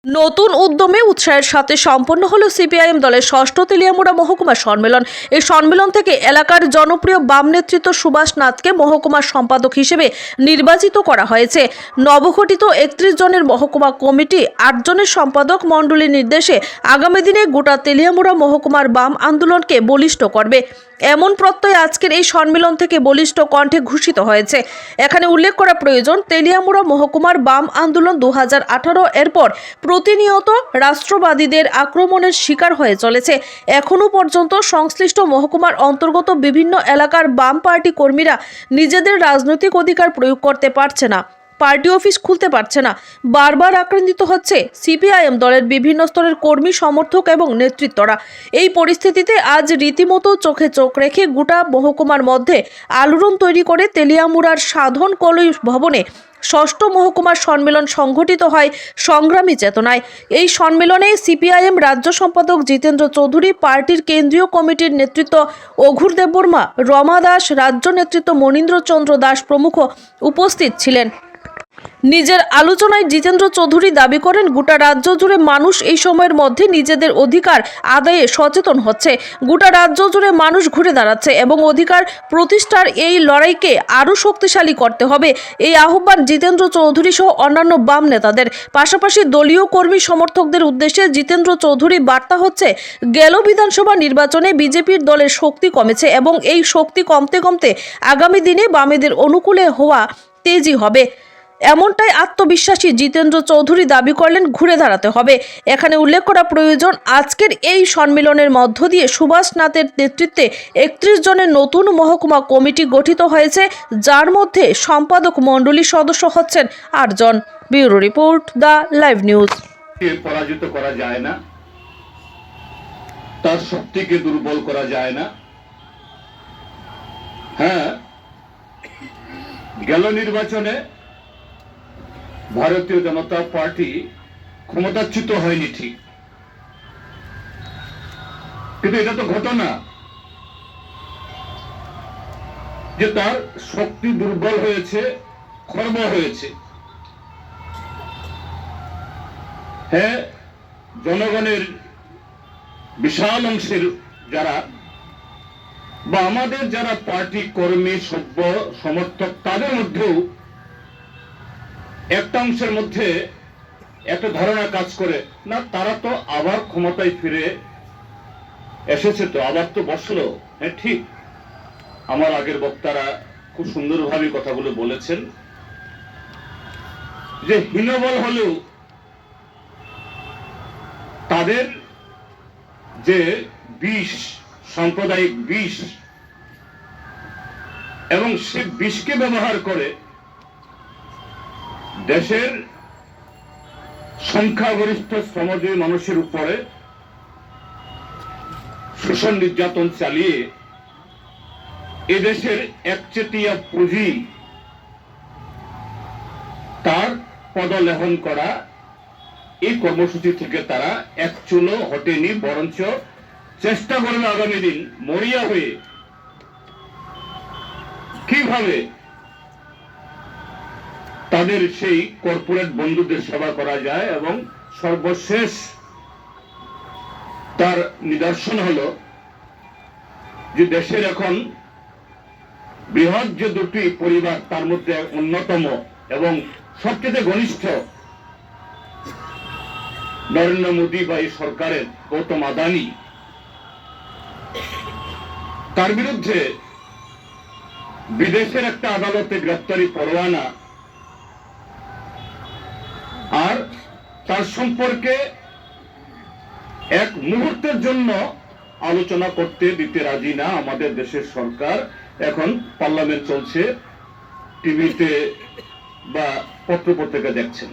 নতুন উদ্যমে উৎসাহের সাথে সম্পন্ন হলো সিপিআইএম দলের ষষ্ঠ তেলিয়ামুড়া মহকুমা সম্মেলন। এই সম্মেলন থেকে এলাকার জনপ্রিয় বাম নেতৃত্ব সুভাষ নাথকে মহকুমা সম্পাদক হিসেবে নির্বাচিত করা হয়েছে। নবগঠিত 31 জনের মহকুমা কমিটি 8 জনের সম্পাদক মণ্ডলীর নির্দেশে আগামী দিনে গোটা তেলিয়ামুড়া মহকুমার বাম আন্দোলনকে বলিষ্ঠ করবে, এমন প্রত্যয় আজকের এই সম্মেলন থেকে বলিষ্ঠ কণ্ঠে ঘোষিত হয়েছে। এখানে উল্লেখ করা প্রয়োজন, তেলিয়ামুড়া মহকুমার বাম আন্দোলন 2018 এরপর প্রতিনিয়ত রাষ্ট্রবাদীদের আক্রমণের শিকার হয়ে চলেছে। এখনও পর্যন্ত সংশ্লিষ্ট মহকুমার অন্তর্গত বিভিন্ন এলাকার বাম পার্টি কর্মীরা নিজেদের রাজনৈতিক অধিকার প্রয়োগ করতে পারছে না, পার্টি অফিস খুলতে পারছে না, বারবার আক্রান্তিত হচ্ছে সিপিআইএম দলের বিভিন্ন স্তরের কর্মী, সমর্থক এবং নেতৃত্বরা। এই পরিস্থিতিতে আজ রীতিমতো চোখে চোখ রেখে গোটা মহকুমার মধ্যে আলোড়ন তৈরি করে তেলিয়ামুড়ার সাধন কলেজ ভবনে ষষ্ঠ মহকুমার সম্মেলন সংঘটিত হয় সংগ্রামী চেতনায়। এই সম্মেলনে সিপিআইএম রাজ্য সম্পাদক জিতেন্দ্র চৌধুরী, পার্টির কেন্দ্রীয় কমিটির নেতৃত্ব অঘুর দেববর্মা, রমা দাস, রাজ্য নেতৃত্ব মনীন্দ্র চন্দ্র দাস প্রমুখ উপস্থিত ছিলেন। নিজের আলোচনায় জিতেন্দ্র চৌধুরী দাবি করেন, গোটা রাজ্য জুড়ে মানুষ এই সময়ের মধ্যে নিজেদের অধিকার আদায়ে সচেতন হচ্ছে। গোটা রাজ্য জুড়ে মানুষ ঘুরে দাঁড়াচ্ছে এবং অধিকার প্রতিষ্ঠার এই লড়াইকে আরও শক্তিশালী করতে হবে। এই আহ্বান জিতেন্দ্র চৌধুরী সহ অন্যান্য বাম নেতাদের, পাশাপাশি দলীয় কর্মী সমর্থকদের উদ্দেশ্যে জিতেন্দ্র চৌধুরী বার্তা হচ্ছে, গেল বিধানসভা নির্বাচনে বিজেপির দলের শক্তি কমেছে এবং এই শক্তি কমতে কমতে আগামী দিনে বামেদের অনুকূলে হওয়া তেজি হবে, এমনটাই আত্মবিশ্বাসী জিতেন্দ্র চৌধুরী দাবি করলেন। ঘুরে দাঁড়াতে হবে। এখানে উল্লেখ করা প্রয়োজন, আজকের এই সম্মেলনের মধ্য দিয়ে সুভাষ নাথের নেতৃত্বে 31 জনের নতুন মহকুমা কমিটি গঠিত হয়েছে, যার মধ্যে সম্পাদক মণ্ডলীর সদস্য হচ্ছেন 8 জন। Bureau report, the live news. পরাজিত করা যায় না, তার শক্তিকে দুর্বল করা যায় না। হ্যাঁ, গেল নির্বাচনে ভারতীয় জনতা পার্টি ক্ষমতাচ্যুত হয়নি ঠিক, কিন্তু এটা তো ঘটনা যে তার শক্তি দুর্বল হয়েছে, খর্ব হয়েছে। হ্যাঁ, জনগণের বিশাল অংশের যারা বা আমাদের যারা পার্টি কর্মী, সভ্য, সমর্থক, তাদের মধ্যেও একটা অংশের মধ্যে একটা ধারণা কাজ করে, না তারা তো আবার ক্ষমতায় ফিরে এসেছে, তো আবার তো বসলো। হ্যাঁ ঠিক, আমার আগের বক্তারা খুব সুন্দরভাবে কথাগুলো বলেছেন যে হীনবল হলেও তাদের যে বিষ, সাম্প্রদায়িক বিষ, এবং সে বিষকে ব্যবহার করে দেশের সংখ্যাগরিষ্ঠ শ্রমজীবী মানুষের উপরে শোষণ নির্যাতন চালিয়ে এদেশের একচেটিয়া পুঁজি তার পদলেহন করা, এই কর্মসূচি থেকে তারা এক চুলো হটেনি, বরঞ্চ চেষ্টা করবে আগামী দিন মরিয়া হয়ে কিভাবে তাদের সেই কর্পোরেট বন্ধুদের সেবা করা যায়। এবং সর্বশেষ তার নিদর্শন হলো যে দেশের এখন বৃহৎ যে দুটি পরিবার, তার মধ্যে অন্যতম এবং সবচেয়ে ঘনিষ্ঠ নরেন্দ্র মোদী বা এই সরকারের গৌতম আদানি, তার বিরুদ্ধে বিদেশের একটা আদালতে গ্রেপ্তারি পরোয়ানা, আর তার সম্পর্কে এক মুহূর্তের জন্য আলোচনা করতে দিতে রাজি না আমাদের দেশের সরকার। এখন পার্লামেন্ট চলছে, টিভিতে বা পত্রপত্রিকা দেখছেন।